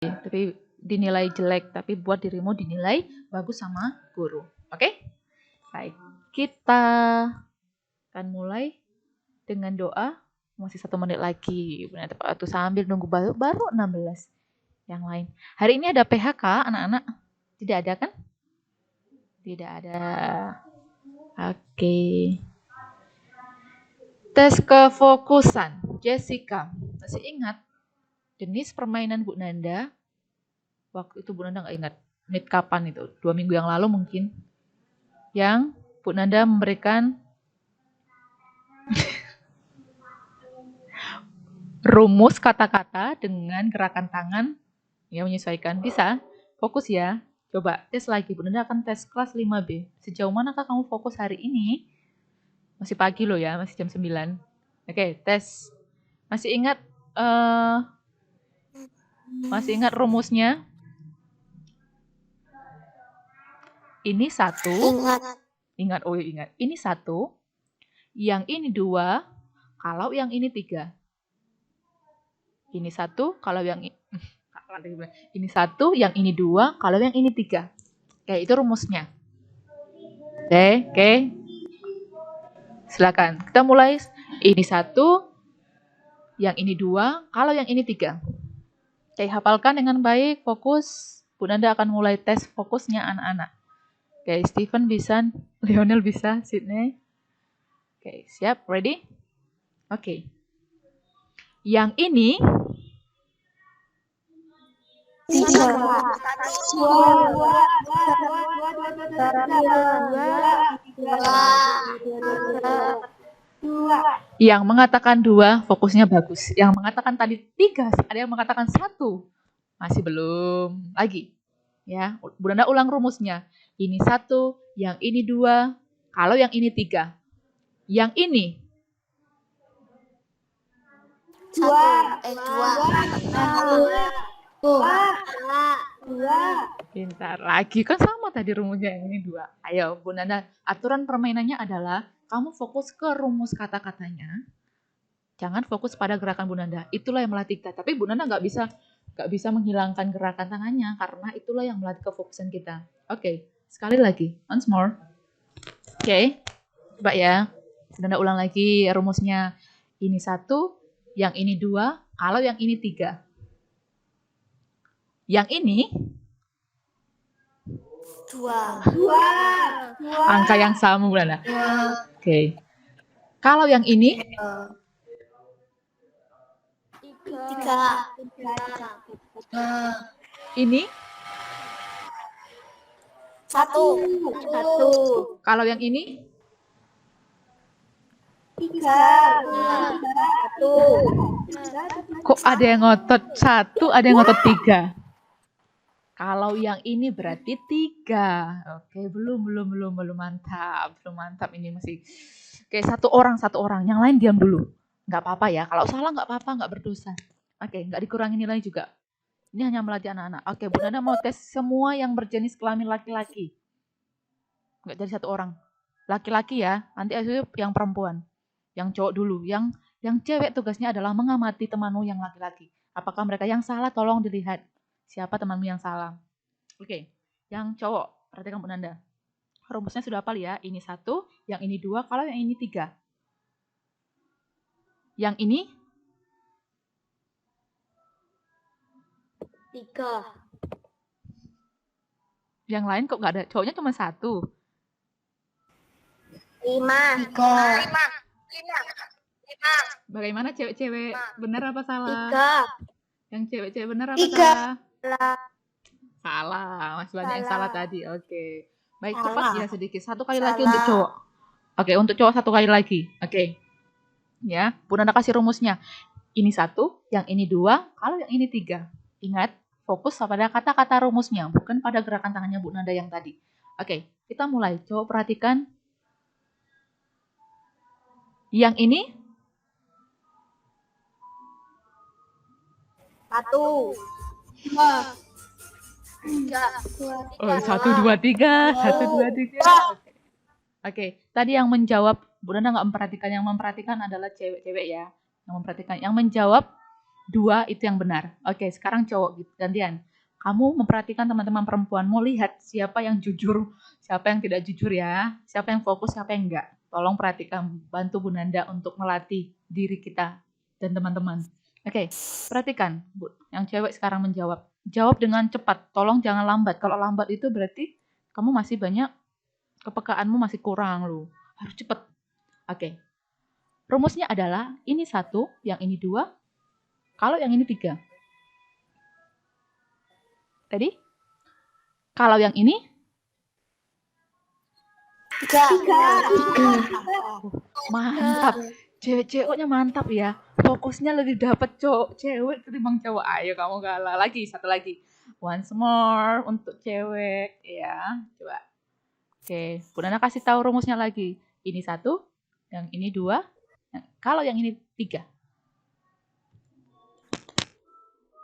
tapi dinilai jelek, tapi buat dirimu dinilai bagus sama guru. Oke? Baik, kita akan mulai dengan doa. Masih 1 menit lagi. Benar tepat waktu sambil nunggu baru 16. Yang lain. Hari ini ada PHK anak-anak? Tidak ada kan? Tidak ada. Oke. Tes kefokusan. Jessica, masih ingat jenis permainan Bu Nanda? Waktu itu Bu Nanda nggak ingat. Menit kapan itu? 2 minggu yang lalu mungkin. Yang Bu Nanda memberikan rumus kata-kata dengan gerakan tangan yang menyesuaikan. Bisa? Fokus ya. Coba tes lagi. Bu Nanda akan tes kelas 5B. Sejauh manakah kamu fokus hari ini? Masih pagi loh ya, masih jam 9. Oke, tes. Masih ingat rumusnya? Ini 1. Ingat. Oh ingat. Ini 1. Yang ini 2. Kalau yang ini 3. Ini 1, kalau yang ini 1, yang ini 2, kalau yang ini 3. Oke, itu rumusnya. Oke. Silakan. Kita mulai. Ini 1, yang ini 2, kalau yang ini 3. Oke, hafalkan dengan baik, fokus. Bu Nanda akan mulai tes fokusnya anak-anak. Oke, Steven bisa, Lionel bisa, Sydney. Oke, siap, ready? Oke. Yang ini 2. Yang mengatakan 2 fokusnya bagus. Yang mengatakan tadi 3, ada yang mengatakan 1. Masih belum. Lagi. Ya, Bu Nanda ulang rumusnya. Ini 1, yang ini 2, kalau yang ini 3. Yang ini 2. Pintar lagi, kan sama tadi rumusnya, yang ini 2. Ayo Bu Nanda, aturan permainannya adalah kamu fokus ke rumus kata-katanya, jangan fokus pada gerakan Bu Nanda. Itulah yang melatih kita. Tapi Bu Nanda nggak bisa menghilangkan gerakan tangannya, karena itulah yang melatih kefokusan kita. Oke, sekali lagi, once more. Oke, coba ya. Bu Nanda ulang lagi rumusnya. Ini 1, yang ini 2, kalau yang ini 3. Yang ini 2. Angka yang sama Bu Nanda. Oke. Kalau yang ini 3. Ini 1. Kalau yang ini 3. kok ada yang ngotot 1, ada yang ngotot 3. Kalau yang ini berarti 3. Oke, belum mantap. Belum mantap ini masih. Oke, satu orang. Yang lain diam dulu. Nggak apa-apa ya. Kalau salah nggak apa-apa, nggak berdosa. Oke, nggak dikurangi nilai juga. Ini hanya melatih anak-anak. Oke, Bu Nanda mau tes semua yang berjenis kelamin laki-laki. Nggak jadi 1 orang. Laki-laki ya. Nanti itu yang perempuan. Yang cowok dulu. Yang cewek tugasnya adalah mengamati temanmu yang laki-laki. Apakah mereka yang salah? Tolong dilihat. Siapa temanmu yang salah? Oke, yang cowok, perhatikan Bu Nanda. Rumusnya sudah hafal ya. Ini 1, yang ini 2, kalau yang ini 3. Yang ini 3. Yang lain kok nggak ada? Cowoknya cuma 1. 5. Bagaimana cewek-cewek? Benar apa salah? 3. Yang cewek-cewek benar apa salah? Salah. Masih banyak yang salah tadi. Oke. Baik, Salah. cepat ya sedikit. 1 kali lagi untuk cowok. Oke, untuk cowok 1 kali lagi. Oke. Ya, Bu Nanda kasih rumusnya. Ini 1, yang ini 2, kalau yang ini 3. Ingat, fokus pada kata-kata rumusnya, bukan pada gerakan tangannya Bu Nanda yang tadi. Oke, kita mulai. Coba perhatikan. Yang ini 1. 2. 3. 1, 2, 3. 1, 2, 3. Oke, tadi yang menjawab, Bu Nanda nggak memperhatikan. Yang memperhatikan adalah cewek-cewek ya. Yang memperhatikan. Yang menjawab 2 itu yang benar. Oke, sekarang cowok gitu, gantian. Kamu memperhatikan teman-teman perempuanmu, lihat siapa yang jujur, siapa yang tidak jujur ya, siapa yang fokus, siapa yang enggak. Tolong perhatikan, bantu Bu Nanda untuk melatih diri kita dan teman-teman. Oke, perhatikan Bu, yang cewek sekarang menjawab. Jawab dengan cepat, tolong jangan lambat. Kalau lambat itu berarti kamu masih banyak, kepekaanmu masih kurang loh. Harus cepat. Oke, rumusnya adalah ini 1, yang ini 2, kalau yang ini 3. Ready? Kalau yang ini? 3. Mantap. Cewek-ceweknya mantap ya. Fokusnya lebih dapat cewek ketimbang cowok. Ayo kamu kalah. Lagi, satu lagi. Once more untuk cewek. Ya, coba. Oke, Bu Nana kasih tahu rumusnya lagi. Ini 1, yang ini 2. Kalau yang ini 3.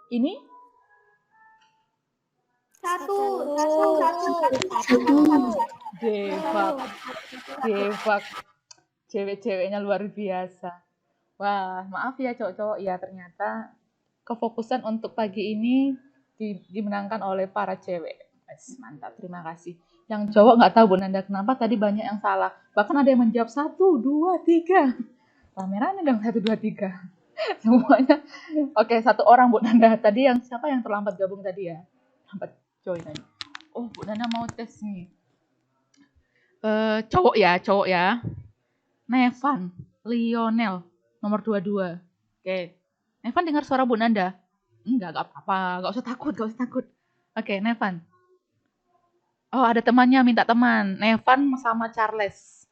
Ini? 1. Devak. Cewek-ceweknya luar biasa. Wah, maaf ya cowok-cowok ya, ternyata kefokusan untuk pagi ini dimenangkan oleh para cewek. Mantap, terima kasih. Yang cowok nggak tahu Bu Nanda kenapa tadi banyak yang salah. Bahkan ada yang menjawab 1, 2, 3. Pamerannya dong 1, 2, 3. Semuanya. Oke, 1 orang Bu Nanda. Tadi yang siapa yang terlambat gabung tadi ya? Terlambat join tadi. Oh, Bu Nanda mau tes nih. Cowok ya. Nevan, Lionel, nomor 22. Oke. Nevan dengar suara Bu Nanda? Enggak apa-apa. Gak usah takut. Oke, Nevan. Oh, ada temannya minta teman. Nevan sama Charles.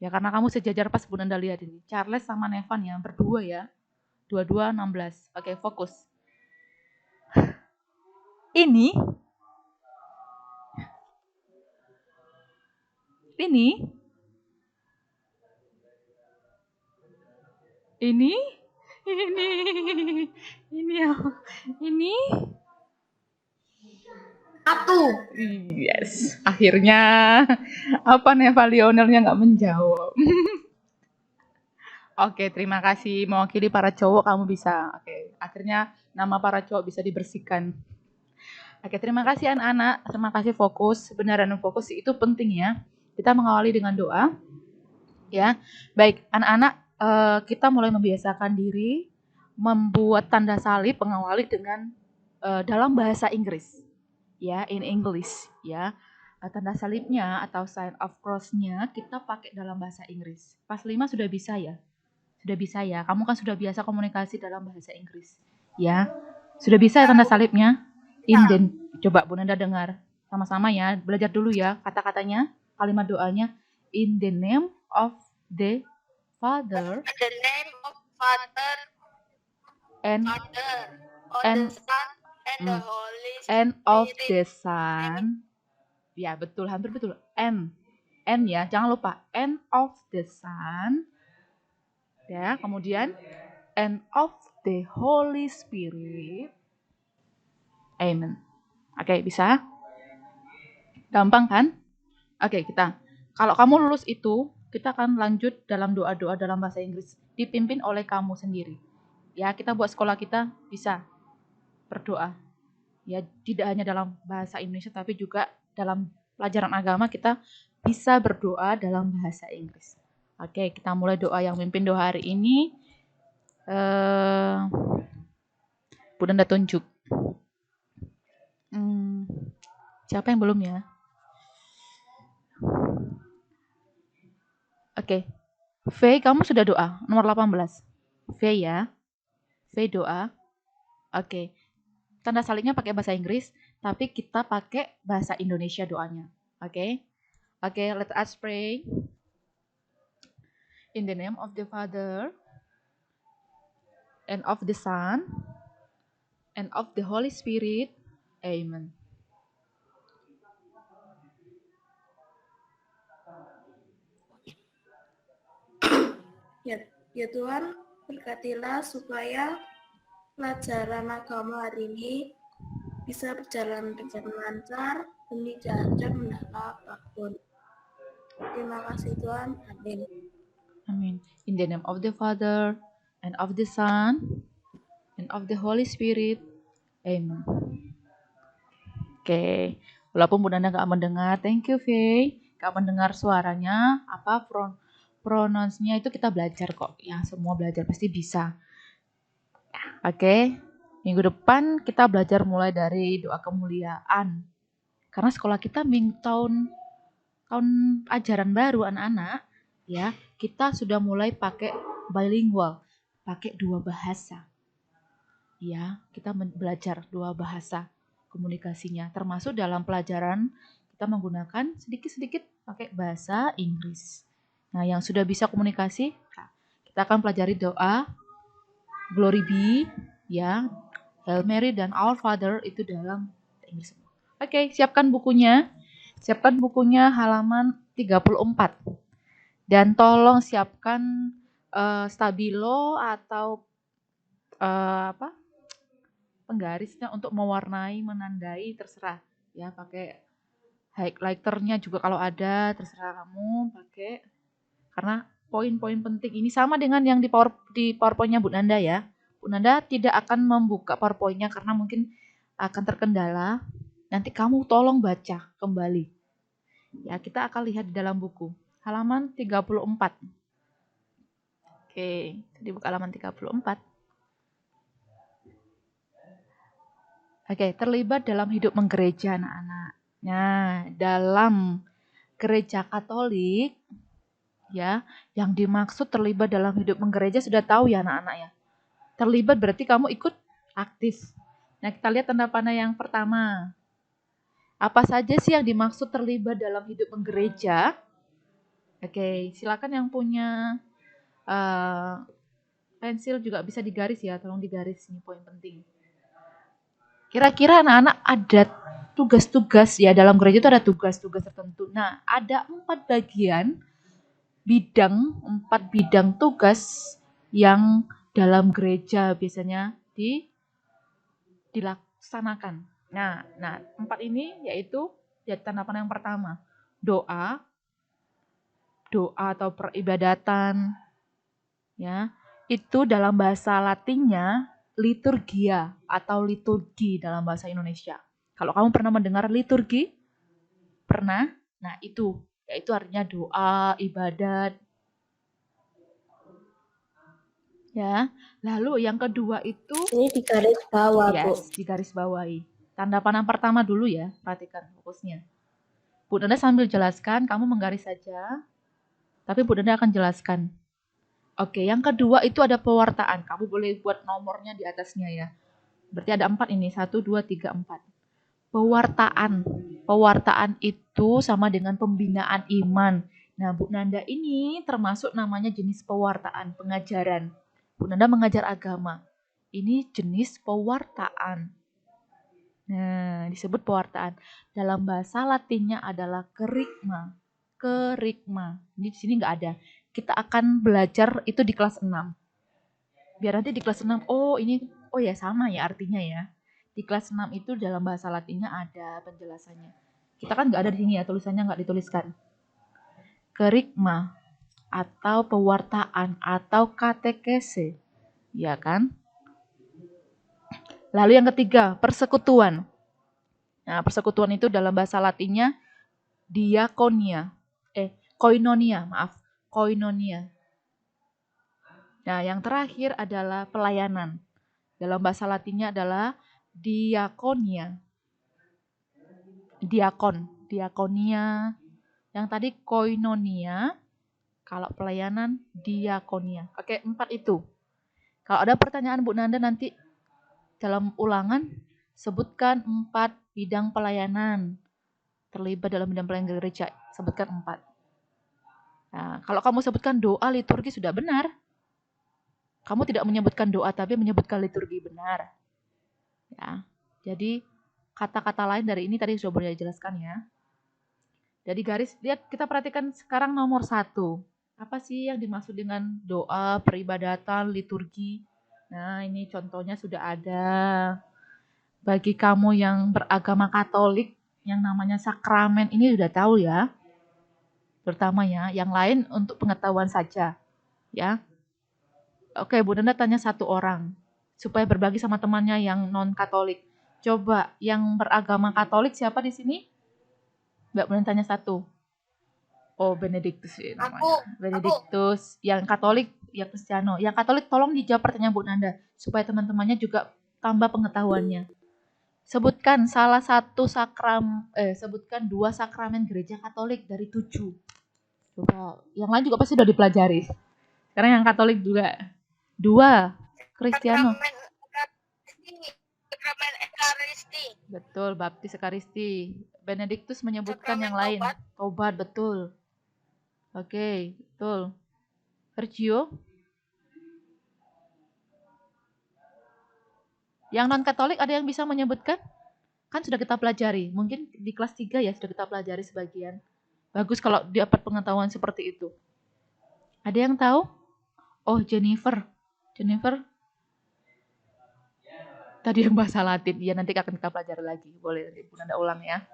Ya, karena kamu sejajar pas Bu Nanda lihat ini. Charles sama Nevan ya, berdua ya. 22, 16. Oke, fokus. Ini. Ini. 1. Yes, akhirnya apa Neva Lionelnya nggak menjawab. Oke, terima kasih mewakili para cowok kamu bisa. Oke, akhirnya nama para cowok bisa dibersihkan. Oke, terima kasih anak-anak. Terima kasih fokus. Benar dan fokus itu penting ya. Kita mengawali dengan doa. Ya, baik anak-anak, kita mulai membiasakan diri membuat tanda salib pengawali dengan dalam bahasa Inggris. Ya, in English ya. Tanda salibnya atau sign of cross-nya kita pakai dalam bahasa Inggris. Pas 5 sudah bisa ya? Sudah bisa ya? Kamu kan sudah biasa komunikasi dalam bahasa Inggris. Ya. Sudah bisa tanda salibnya? Coba Bu Nanda dengar. Sama-sama ya, belajar dulu ya kata-katanya, kalimat doanya. In the name of the Father and of the Son. Ya, betul, hampir betul. N ya, jangan lupa. And of the Son. Ya, kemudian and of the Holy Spirit. Amen. Oke, bisa? Gampang kan? Oke, kalau kamu lulus itu, kita akan lanjut dalam doa-doa dalam bahasa Inggris. Dipimpin oleh kamu sendiri. Ya, kita buat sekolah kita bisa berdoa. Ya, tidak hanya dalam bahasa Indonesia, tapi juga dalam pelajaran agama kita bisa berdoa dalam bahasa Inggris. Oke, kita mulai doa yang mimpin doa hari ini. Bu Nanda tunjuk. Siapa yang belum ya? Oke. V, kamu sudah doa. Nomor 18. V ya. V doa. Oke. Tanda salibnya pakai bahasa Inggris, tapi kita pakai bahasa Indonesia doanya. Oke. Oke, let us pray. In the name of the Father, and of the Son, and of the Holy Spirit. Amen. Ya Tuhan, berkatilah supaya pelajaran agama hari ini bisa berjalan dengan lancar dan tidak ada kendala apapun. Terima kasih Tuhan. Amin. Amin. In the name of the Father, and of the Son, and of the Holy Spirit. Amen. Oke, walaupun Bu Nanda nggak mendengar, thank you Faye. Nggak mendengar suaranya, apa pronounce-nya itu kita belajar kok. Ya, semua belajar pasti bisa. Oke, minggu depan kita belajar mulai dari doa kemuliaan. Karena sekolah kita tahun ajaran baru anak-anak, ya, kita sudah mulai pakai bilingual, pakai 2 bahasa. Ya, kita belajar 2 bahasa komunikasinya, termasuk dalam pelajaran kita menggunakan sedikit-sedikit pakai bahasa Inggris. Nah, yang sudah bisa komunikasi, kita akan pelajari doa Glory be, ya, Hail Mary dan Our Father itu dalam Inggris. Oke, siapkan bukunya. Siapkan bukunya halaman 34. Dan tolong siapkan stabilo atau penggarisnya untuk mewarnai, menandai, terserah. Ya, pakai highlighternya juga kalau ada, terserah kamu pakai. Karena poin-poin penting ini sama dengan yang di PowerPoint-nya Bu Nanda ya. Bu Nanda tidak akan membuka PowerPoint-nya karena mungkin akan terkendala. Nanti kamu tolong baca kembali. Ya, kita akan lihat di dalam buku. Halaman 34. Oke, jadi buka halaman 34. Oke, terlibat dalam hidup menggereja anak-anak. Nah, dalam gereja Katolik, ya, yang dimaksud terlibat dalam hidup menggereja sudah tahu ya anak-anak ya. Terlibat berarti kamu ikut aktif. Nah, kita lihat tanda panah yang pertama. Apa saja sih yang dimaksud terlibat dalam hidup menggereja? Oke, silakan yang punya pensil juga bisa digaris ya, tolong digaris, ini poin penting. Kira-kira anak-anak ada tugas-tugas ya, dalam gereja itu ada tugas-tugas tertentu. Nah, ada 4 bidang tugas yang dalam gereja biasanya dilaksanakan. Nah, 4 ini yaitu tanda panah yang pertama, doa atau peribadatan, ya, itu dalam bahasa Latinnya liturgia atau liturgi dalam bahasa Indonesia. Kalau kamu pernah mendengar liturgi, pernah? Nah, itu yaitu artinya doa, ibadat. Ya. Lalu yang kedua itu Ini di garis bawah, Bu. yes, di garis bawahi. Tanda panah pertama dulu ya, perhatikan fokusnya. Bu Nanda sambil jelaskan, kamu menggaris saja. Tapi Bu Nanda akan jelaskan. Oke, yang kedua itu ada pewartaan. Kamu boleh buat nomornya di atasnya ya. Berarti ada 4 ini, 1, 2, 3, 4. Pewartaan. Pewartaan itu sama dengan pembinaan iman. Nah, Bu Nanda ini termasuk namanya jenis pewartaan, pengajaran. Bu Nanda mengajar agama. Ini jenis pewartaan. Nah, disebut pewartaan. Dalam bahasa Latinnya adalah kerigma. Kerigma. Ini di sini nggak ada. Kita akan belajar itu di kelas 6. Biar nanti di kelas 6, oh ya sama ya artinya ya. Di kelas 6 itu dalam bahasa Latinnya ada penjelasannya. Kita kan nggak ada di sini ya, tulisannya nggak dituliskan. Kerigma atau pewartaan atau katekese, ya kan? Lalu yang ketiga, persekutuan. Nah, persekutuan itu dalam bahasa Latinnya diakonia. Koinonia, maaf. Koinonia. Nah, yang terakhir adalah pelayanan. Dalam bahasa Latinnya adalah diakonia. Diakonia. Yang tadi koinonia, kalau pelayanan diakonia. Oke, 4 itu. Kalau ada pertanyaan Bu Nanda nanti dalam ulangan, sebutkan 4 bidang pelayanan. Terlibat dalam bidang pelayanan gereja, sebutkan 4. Nah, kalau kamu sebutkan doa liturgi sudah benar. Kamu tidak menyebutkan doa tapi menyebutkan liturgi, benar. Ya. Jadi kata-kata lain dari ini tadi sudah boleh dijelaskan ya. Jadi garis, lihat kita perhatikan sekarang nomor 1. Apa sih yang dimaksud dengan doa, peribadatan, liturgi? Nah, ini contohnya sudah ada. Bagi kamu yang beragama Katolik, yang namanya sakramen ini sudah tahu ya. Terutama ya, yang lain untuk pengetahuan saja. Ya. Oke, Bu Nanda tanya 1 orang. supaya berbagi sama temannya yang non-Katolik. Coba yang beragama Katolik siapa di sini? Mbak boleh tanya satu. Oh, Benediktus ya namanya. Benediktus. Yang Katolik, ya Kristiano. Yang Katolik tolong dijawab pertanyaan Bu Nanda supaya teman-temannya juga tambah pengetahuannya. Sebutkan sebutkan 2 sakramen gereja Katolik dari 7. Coba, yang lain juga pasti udah dipelajari. Sekarang yang Katolik juga 2. Kristiano. Sakramen Ekaristi. Betul, baptis Ekaristi. Benediktus menyebutkan yang lain. Tobat, betul. Oke, betul. Sergio? Yang non-Katolik ada yang bisa menyebutkan? Kan sudah kita pelajari. Mungkin di kelas 3 ya sudah kita pelajari sebagian. Bagus kalau dapat pengetahuan seperti itu. Ada yang tahu? Oh, Jennifer. Jennifer? Tadi yang bahasa Latin. Ya, nanti akan kita pelajari lagi. Boleh nanti Anda ulang ya.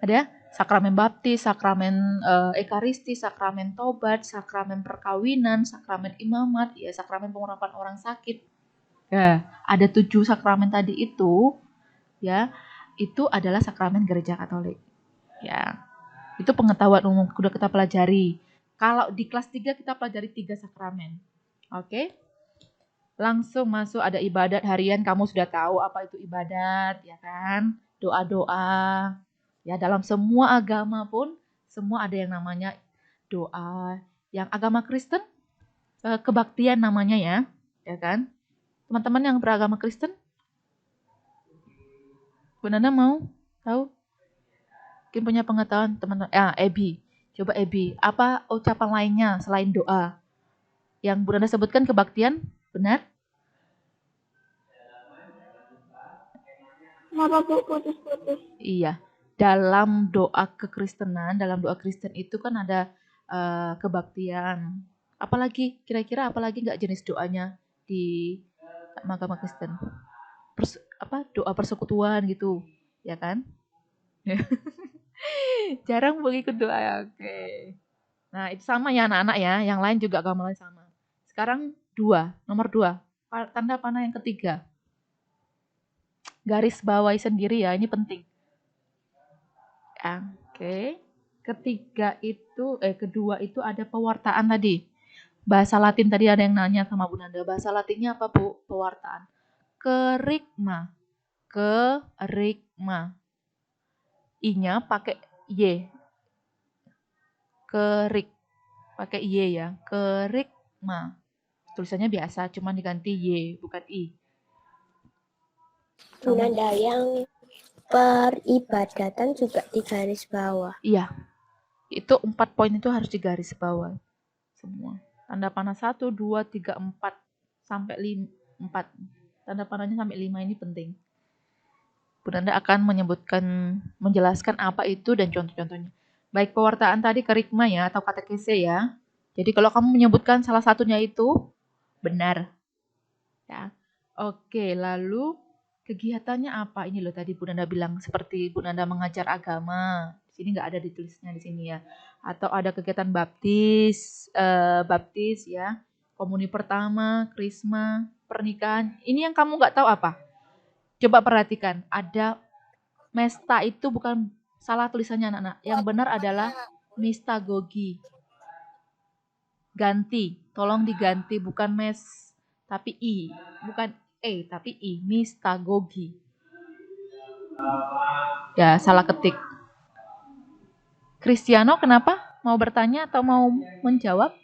Ada sakramen baptis, sakramen ekaristi, sakramen tobat, sakramen perkawinan, sakramen imamat, ya sakramen pengurapan orang sakit. Ya, ada 7 sakramen tadi itu, ya, itu adalah sakramen gereja Katolik. Ya, itu pengetahuan umum sudah kita pelajari. Kalau di kelas 3 kita pelajari 3 sakramen. Oke? Langsung masuk ada ibadat harian, kamu sudah tahu apa itu ibadat, ya kan? Doa-doa. Ya, dalam semua agama pun semua ada yang namanya doa. Yang agama Kristen kebaktian namanya ya kan? Teman-teman yang beragama Kristen, Bu Nana mau tahu? Mungkin punya pengetahuan teman-teman. Ebi. Coba Ebi, apa ucapan lainnya selain doa? Yang Bu Nana sebutkan kebaktian, benar? Kenapa Bu putus-putus? Iya. Dalam doa kekristenan, dalam doa Kristen itu kan ada kebaktian. Apalagi, kira-kira apalagi nggak jenis doanya di agama Kristen? Doa persekutuan gitu, ya kan? Jarang ikut doa ya, oke. Nah, itu sama ya anak-anak ya, yang lain juga agama lain sama. Sekarang nomor 2. Tanda panah yang ketiga. Garis bawahi sendiri ya, ini penting. Oke. Kedua itu ada pewartaan tadi. Bahasa Latin tadi ada yang nanya sama Bu Nanda. Bahasa Latinnya apa, Bu? Pewartaan. Kerigma. Kerigma. I-nya pakai Y. Kerik. Pakai Y ya. Kerigma. Tulisannya biasa, cuma diganti Y, bukan I. Bu Nanda, yang peribadatan juga di garis bawah. Iya. Itu 4 poin itu harus digaris bawah. Semua. Tanda panah 1, 2, 3, 4 sampai 4. Tanda panahnya sampai 5 ini penting. Bu Nanda akan menjelaskan apa itu dan contoh-contohnya. Baik pewartaan tadi kerigma ya atau katekese ya. Jadi kalau kamu menyebutkan salah satunya itu benar. Ya. Oke, lalu kegiatannya apa? Ini loh tadi Bu Nanda bilang seperti Bu Nanda mengajar agama. Di sini nggak ada ditulisnya di sini ya. Atau ada kegiatan baptis ya, komuni pertama, krisma, pernikahan. Ini yang kamu nggak tahu apa? Coba perhatikan, ada mesta itu bukan salah tulisannya anak-anak. Yang benar adalah mistagogi. Ganti, tolong diganti bukan mes tapi i, bukan tapi i, mistagogi. Ya, salah ketik. Kristiano kenapa? Mau bertanya atau mau menjawab?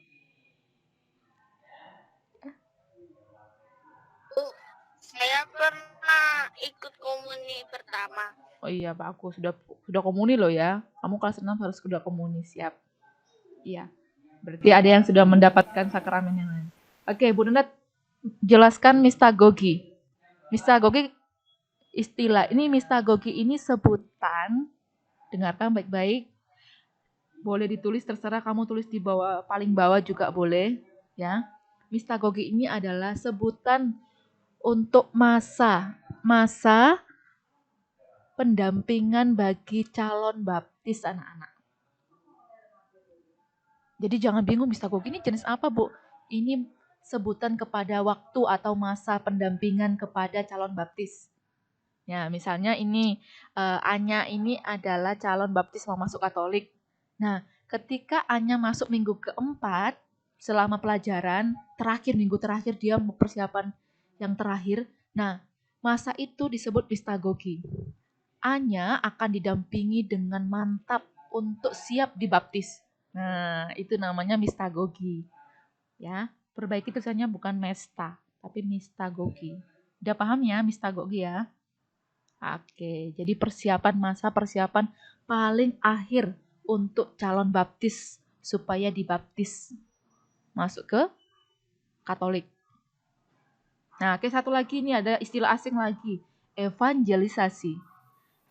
Saya pernah ikut komuni pertama. Oh iya, Pak, aku sudah komuni loh ya. Kamu kelas 6 harus sudah komuni, siap. Iya. Berarti ada yang sudah mendapatkan sakramen yang lain. Oke, Bu Nanda jelaskan mistagogi. Mistagogi mistagogi ini sebutan, dengarkan baik-baik. Boleh ditulis terserah kamu tulis di bawah, paling bawah juga boleh, ya. Mistagogi ini adalah sebutan untuk masa pendampingan bagi calon baptis anak-anak. Jadi jangan bingung mistagogi ini jenis apa, Bu? Ini sebutan kepada waktu atau masa pendampingan kepada calon baptis. Ya, misalnya ini Anya ini adalah calon baptis mau masuk Katolik. Nah, ketika Anya masuk minggu keempat, selama pelajaran terakhir, minggu terakhir dia persiapan yang terakhir. Nah, masa itu disebut mistagogi. Anya akan didampingi dengan mantap untuk siap dibaptis. Nah, itu namanya mistagogi. Ya, perbaiki tulisannya bukan mesta, tapi mistagogi. Udah paham ya mistagogi ya? Oke, jadi masa persiapan paling akhir untuk calon baptis supaya dibaptis masuk ke Katolik. Nah, oke, satu lagi ini ada istilah asing lagi, evangelisasi.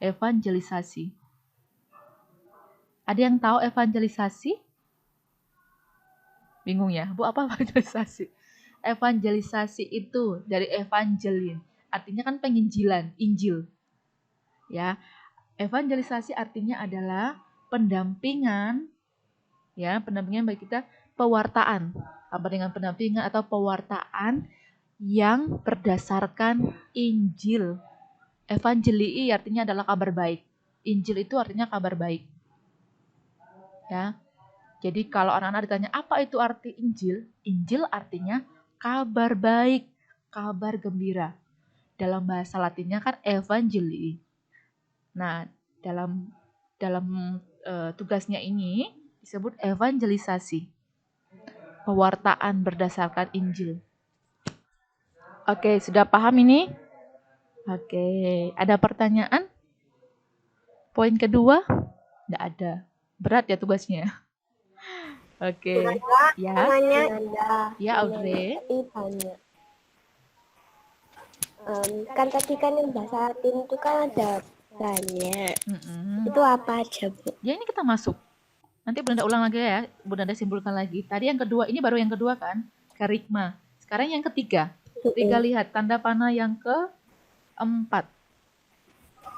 Evangelisasi. Ada yang tahu evangelisasi? Bingung ya, Bu, apa evangelisasi? Evangelisasi itu dari evangelin, artinya kan penginjilan, Injil. Ya, evangelisasi artinya adalah pendampingan, ya, pendampingan bagi kita, pewartaan. Apa dengan pendampingan atau pewartaan yang berdasarkan Injil. Evangelii artinya adalah kabar baik. Injil itu artinya kabar baik. Ya. Jadi kalau anak-anak ditanya apa itu arti Injil? Injil artinya kabar baik, kabar gembira. Dalam bahasa Latinnya kan evangelii. Nah, dalam tugasnya ini disebut evangelisasi. Pewartaan berdasarkan Injil. Oke, sudah paham ini? Oke, ada pertanyaan? Poin kedua? Tidak ada. Berat ya tugasnya. Oke. Ya. Ya, Audrey. Banyak. Kan tadi kan yang bahasa Latin itu kan ada banyak. Itu apa aja, Bu? Ya, ini kita masuk. Nanti Bunda ulang lagi ya. Bunda simpulkan lagi. Tadi yang kedua, ini baru yang kedua kan? Kerigma. Sekarang yang ketiga. Ketiga, lihat tanda panah yang keempat.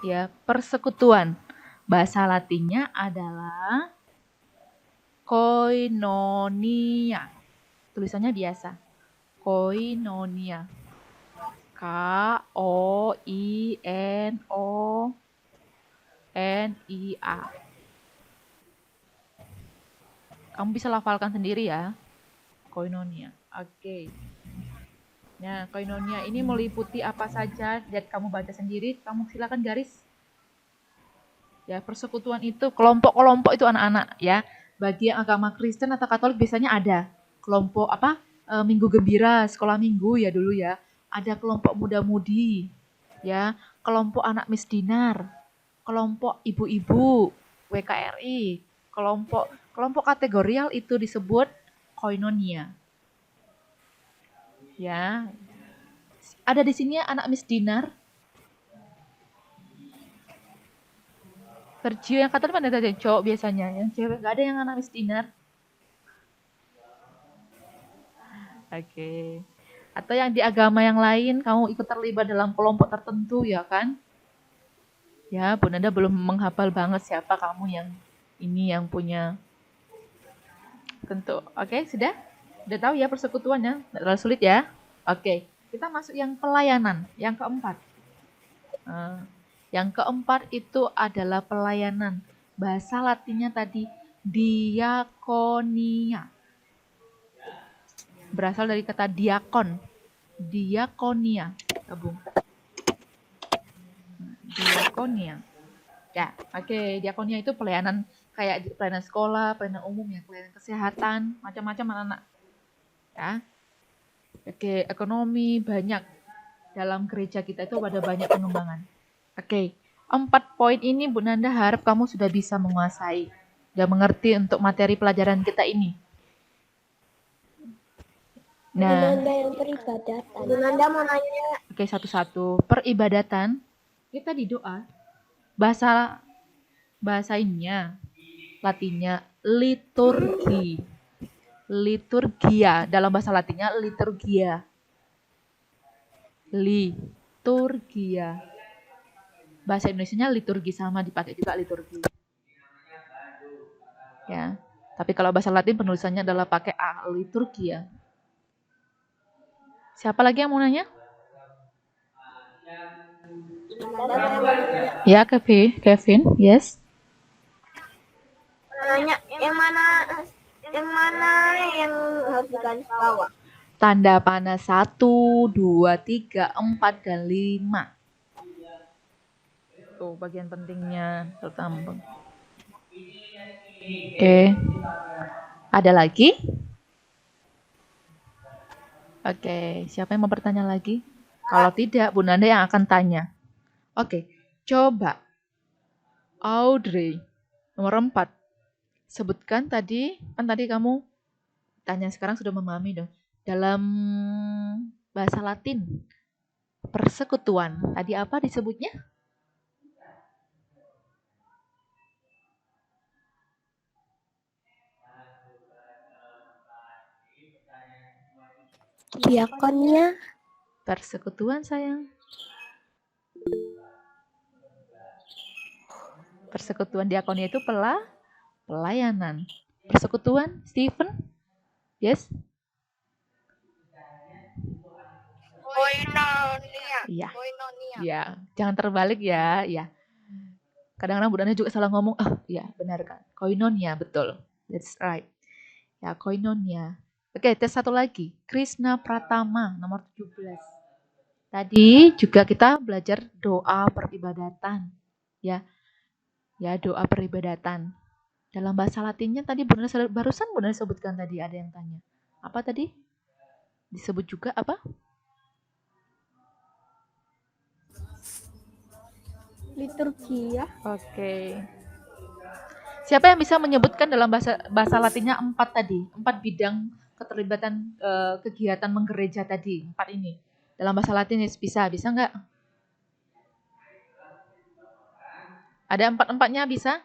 Ya, persekutuan. Bahasa Latinnya adalah koinonia. Tulisannya biasa. Koinonia. Koinonia. Kamu bisa lafalkan sendiri ya. Koinonia. Oke. Nah, koinonia ini meliputi apa saja? Lihat kamu baca sendiri, kamu silakan garis. Ya, persekutuan itu kelompok-kelompok itu anak-anak ya. Bagi yang agama Kristen atau Katolik biasanya ada kelompok Minggu Gembira, sekolah minggu ya dulu ya. Ada kelompok muda-mudi, ya, kelompok anak misdinar, kelompok ibu-ibu, WKRI, kelompok kategorial itu disebut koinonia. Ya. Ada di sini anak misdinar. Sergio yang Katolik ada yang cowok biasanya, yang cewek nggak ada yang anak misdinar. Oke. Atau yang di agama yang lain, kamu ikut terlibat dalam kelompok tertentu ya kan? Ya, Bu Nanda belum menghafal banget siapa kamu yang ini yang punya. Tentu. Oke, sudah? Udah tahu ya persekutuannya? Nggak terlalu sulit ya? Oke, kita masuk yang pelayanan, yang keempat. Yang keempat itu adalah pelayanan. Bahasa Latinnya tadi diakonia. Berasal dari kata diakon. Diakonia. Gabung. Diakonia. Ya, oke. Diakonia itu pelayanan kayak pelayanan sekolah, pelayanan umum ya, pelayanan kesehatan, macam-macam anak-anak. Ya. Oke, ekonomi banyak. Dalam gereja kita itu ada banyak pengembangan. Oke, 4 poin ini Bu Nanda harap kamu sudah bisa menguasai dan mengerti untuk materi pelajaran kita ini. Nah, yang peribadatan. Bu Nanda mau nanya. Oke, satu-satu. Peribadatan, kita di doa. Bahasa ininya, Latinnya liturgi. Liturgia, dalam bahasa Latinnya liturgia. Liturgia. Bahasa Indonesianya liturgi, sama dipakai juga liturgi. Ya. Tapi kalau bahasa Latin penulisannya adalah pakai a, liturgia. Siapa lagi yang mau nanya? Ada saya mau nanya. Ya, Kevin, yes. Nanya yang mana yang harus digaris bawah? Tanda panah 1, 2, 3, 4, dan 5. Tuh bagian pentingnya tertambah. Oke. Ada lagi? Oke, siapa yang mau bertanya lagi? Kalau tidak, Bu Nanda yang akan tanya. Oke, coba Audrey, nomor 4. Sebutkan tadi, kan tadi kamu tanya, sekarang sudah memahami dong. Dalam bahasa Latin, persekutuan, tadi apa disebutnya? Diakonnya. Persekutuan, sayang. Persekutuan diakonia itu pelayanan. Persekutuan, Stephen? Yes? Koinonia. Iya. Koinonia. Ya, jangan terbalik ya. Ya. Kadang-kadang Bu Nanda juga salah ngomong. Ya, benar kan. Koinonia, betul. That's right. Ya, koinonia. Oke, tes satu lagi. Krishna Pratama, nomor 17. Tadi juga kita belajar doa peribadatan. Ya, doa peribadatan. Dalam bahasa Latinnya tadi barusan Bu Nanda sebutkan tadi, ada yang tanya. Apa tadi? Disebut juga apa? Liturgia. Oke. Siapa yang bisa menyebutkan dalam bahasa Latinnya 4 tadi? 4 bidang keterlibatan kegiatan menggereja tadi. 4 ini. Dalam bahasa Latin bisa nggak? Ada 4-4-nya bisa?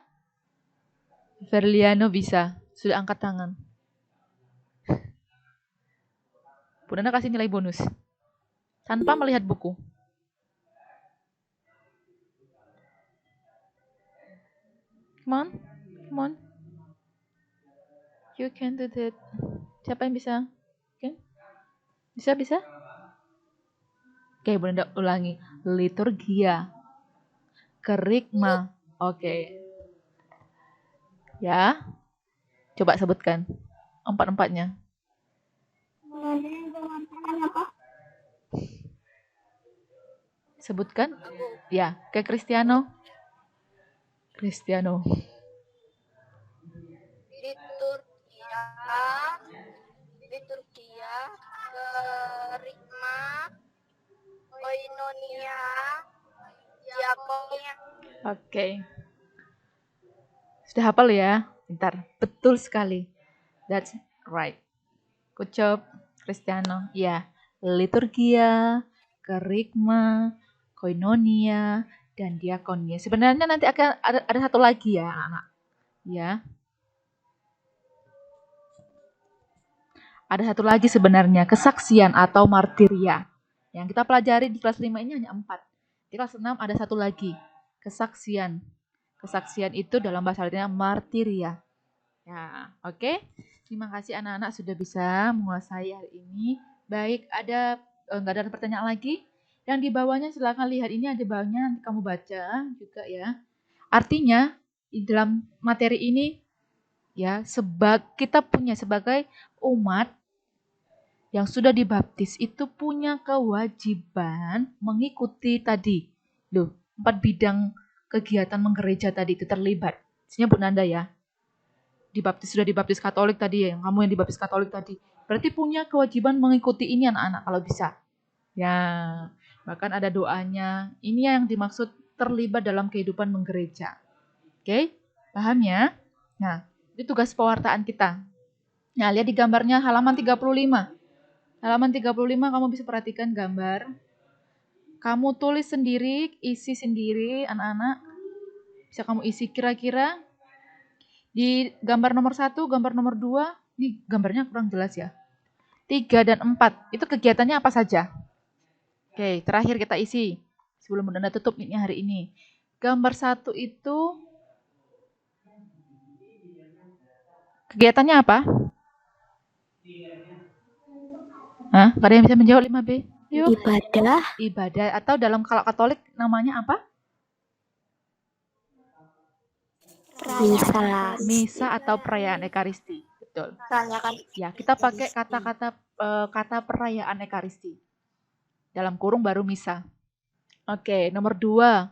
Verliano bisa. Sudah angkat tangan. Bu Nana kasih nilai bonus. Tanpa melihat buku. Come on. You can do that. Siapa yang bisa? Okay. Bisa? Oke, Bu Nana ulangi. Liturgia. Kerigma. Oke. Ya. Coba sebutkan. 4-4-nya. Sebutkan. Ya, kayak Cristiano. Liturgia, kerigma, koinonia, diakonia. Oke. Sudah hafal ya? Bentar. Betul sekali. That's right. Good job, Cristiano. Ya, liturgia, kerigma, koinonia, dan diakonia. Sebenarnya nanti akan ada satu lagi ya, anak-anak. Ya. Ada satu lagi sebenarnya, kesaksian atau martiria. Yang kita pelajari di kelas 5 ini hanya 4. Di kelas 6 ada satu lagi, kesaksian. Kesaksian itu dalam bahasa Latinnya martiria. Ya, oke. Terima kasih anak-anak sudah bisa menguasai hari ini. Baik, nggak ada pertanyaan lagi? Yang di bawahnya silakan lihat, ini ada bawahnya, nanti kamu baca juga ya. Artinya di dalam materi ini ya, kita punya sebagai umat yang sudah dibaptis itu punya kewajiban mengikuti tadi. 4 bidang kegiatan menggereja tadi itu terlibat. Maksudnya Bu Nanda ya. Sudah dibaptis Katolik tadi ya, kamu yang dibaptis Katolik tadi. Berarti punya kewajiban mengikuti ini anak-anak kalau bisa. Ya, bahkan ada doanya. Ini yang dimaksud terlibat dalam kehidupan menggereja. Oke, paham ya? Nah, itu tugas pewartaan kita. Nah, lihat di gambarnya halaman 35. Halaman 35 kamu bisa perhatikan gambar. Kamu tulis sendiri, isi sendiri anak-anak. Bisa kamu isi kira-kira di gambar nomor 1, gambar nomor 2, ini gambarnya kurang jelas ya. 3 dan 4, itu kegiatannya apa saja? Oke, terakhir kita isi. Sebelum Anda tutup mic-nya hari ini. Gambar 1 itu kegiatannya apa? Hah? Gak ada yang bisa menjawab 5B? Yuk. Ibadah. Ibadah. Atau dalam kalau Katolik namanya apa? Misa. Misa atau perayaan Ekaristi. Betul. Ya, kita pakai kata perayaan Ekaristi. Dalam kurung baru misa. Oke, nomor 2.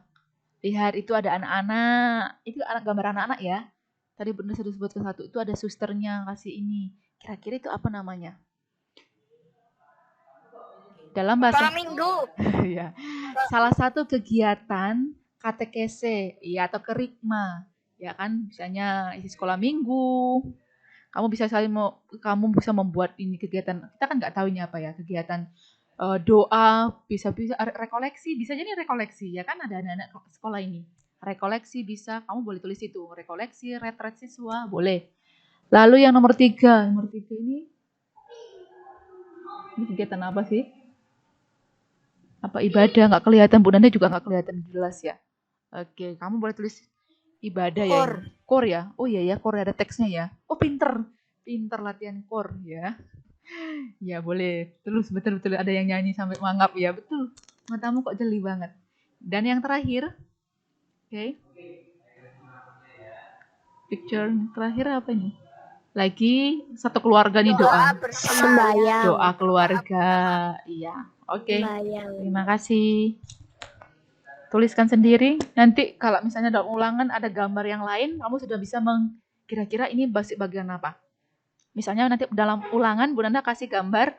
Lihat, itu ada anak-anak. Itu gambar anak-anak ya. Tadi benar sudah sebutkan satu. Itu ada susternya kasih ini. Kira-kira itu apa namanya? Dalam bahasa Minggu. ya. Salah satu kegiatan katekese ya atau kerikma. Ya kan, misalnya isi sekolah minggu. Kamu bisa membuat ini kegiatan. Kita kan nggak tahu ini apa ya, kegiatan doa, bisa rekoleksi, bisa jadi rekoleksi ya kan, ada anak-anak sekolah ini. Rekoleksi bisa, kamu boleh tulis itu. Rekoleksi, retret siswa, boleh. Lalu yang nomor 3 ini kegiatan apa sih? Apa ibadah? Nggak kelihatan, Bu Nanda juga nggak kelihatan jelas ya. Oke, kamu boleh tulis ibadah ya. Kor ya. Oh iya ya, kor ada teksnya ya. Oh pinter latihan kor ya. Ya boleh. Terus betul-betul ada yang nyanyi sampai mangap ya. Betul. Matamu kok jeli banget. Dan yang terakhir, oke. Picture terakhir apa ini? Lagi satu keluarga nih doa. Sembahyang. Doa keluarga. Iya. Oke. Terima kasih. Tuliskan sendiri. Nanti kalau misalnya dalam ulangan ada gambar yang lain, kamu sudah bisa kira-kira ini bagian apa. Misalnya nanti dalam ulangan Bu Nanda kasih gambar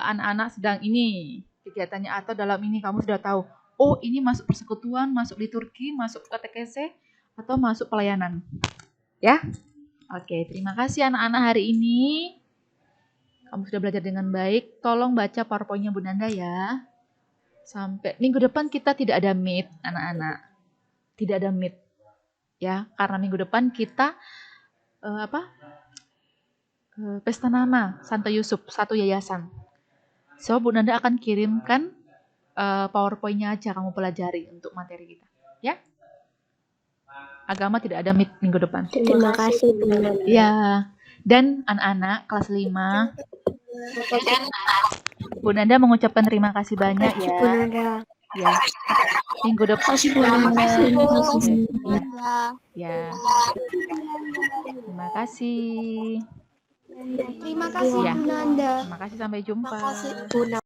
anak-anak sedang ini kegiatannya, atau dalam ini kamu sudah tahu, oh ini masuk persekutuan, masuk liturgi, masuk katekese, atau masuk pelayanan. Ya? Oke, terima kasih anak-anak hari ini. Kamu sudah belajar dengan baik. Tolong baca PowerPoint-nya Bu Nanda ya. Sampai minggu depan kita tidak ada meet, anak-anak. Tidak ada meet. Ya, karena minggu depan kita pesta nama Santo Yusuf, satu yayasan. So, Bu Nanda akan kirimkan PowerPoint-nya aja kamu pelajari untuk materi kita. Ya? Agama tidak ada meet minggu depan. Terima kasih Bu Nanda. Ya. Dan anak-anak kelas 5, Bu Nanda mengucapkan terima kasih banyak ya. Bu Nanda. Ya. Minggu depan. Terima kasih Bu Ya. Terima kasih. Terima kasih Bu Nanda. Terima kasih, sampai jumpa. Bu Nanda.